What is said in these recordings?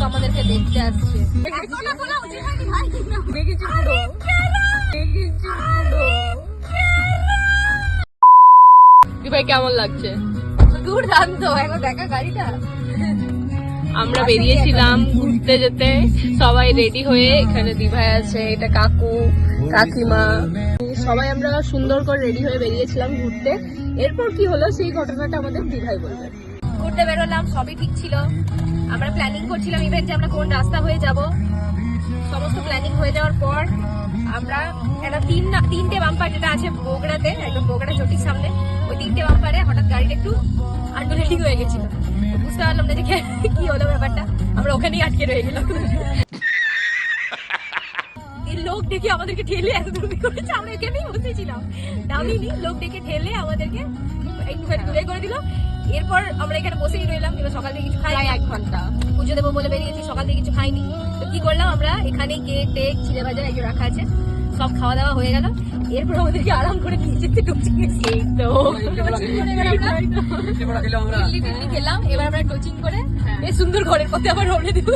আমাদেরকে দেখতে আসছে। ভাই কেমন লাগছে? দুর্দান্ত, একবার দেখা গাড়িটা। আমরা বেরিয়েছিলাম ঘুরতে যেতে, সবাই রেডি হয়ে। এখানে দিভাই আছে, এটা কাকু কাকিমা, সবাই আমরা সুন্দর করে রেডি হয়ে বেরিয়েছিলাম ঘুরতে। এরপর কি হলো সেই ঘটনাটা আমাদের দিভাই বলবে। ঘুরতে বেরোলাম, সবই ঠিক ছিল। আমরা প্ল্যানিং করছিলাম ইভেন্ট যে আমরা কোন রাস্তা হয়ে যাব। সমস্ত প্ল্যানিং হয়ে যাওয়ার পর আমরা একটা তিনটে বাম্পার যেটা আছে বগুড়াতে, একদম বগুড়া চটির সামনে, ওই তিনটে বাম্পারে হঠাৎ গাড়িটা একটু আনডোলেটিং হয়ে গেছিল। বুঝতে পারলাম না যে কি হলো ব্যাপারটা, আমরা ওখানেই আটকে রয়ে গেলাম। লোক ডেকে আমাদেরকে ঠেলে এত দূর করেছে, আমরা এখানেই বসেছিলাম, নামিনি। লোক ডেকে ঠেলে আমাদেরকে একটুখানি দূরে করে দিল। এরপর আমরা এখানে বসেই রইলাম। এবার সকাল থেকে কিছু খাই, 1 ঘন্টা পুজো দেবো বলে বেরিয়েছি, সকাল থেকে কিছু খাইনি। তো কি করলাম, আমরা এখানে কেক টেক চিড়ে ভাজা এগুলো রাখা আছে, সব খাওয়া দাওয়া হয়ে গেল। এরপর আমাদেরকে আরাম করে নিচে টোচিং খেলাম। এবার আমরা টোচিং করে বেশ সুন্দর ঘরের পথে আবার রওনা দিব।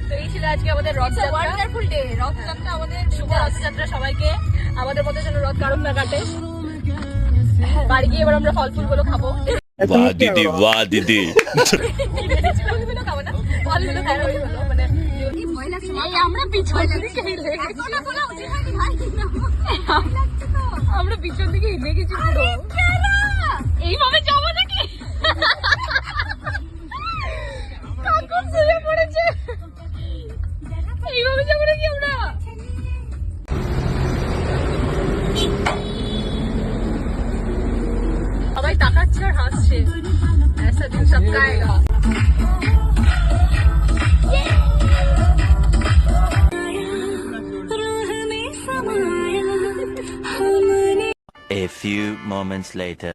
তো এই ছিল আজকে আমাদের রথযাত্রা, ওয়ান্ডারফুল ডে। রথযাত্রা আমাদের শুভ রথযাত্রা, সবাইকে আমাদের মধ্যে যেন রথ কারণ না কাটে। বাড়ি গিয়ে এবার আমরা ফল ফুল গুলো খাবো। বাহ দিদি, বাহ দিদি। ফলগুলো খাবো না, ফলগুলো খাওয়া হলো। মানে আমরা পিছন দিকে আমরা পিছন দিকে হিলে গেছি পুরো। এইভাবে যাবো নাকি? কাকু শুয়ে পড়েছে। এইভাবে যাবো নাকি আমরা? সবাই তাকাচ্ছে আর হাসছে। ऐसा दिन सबका आएगा। A few moments later.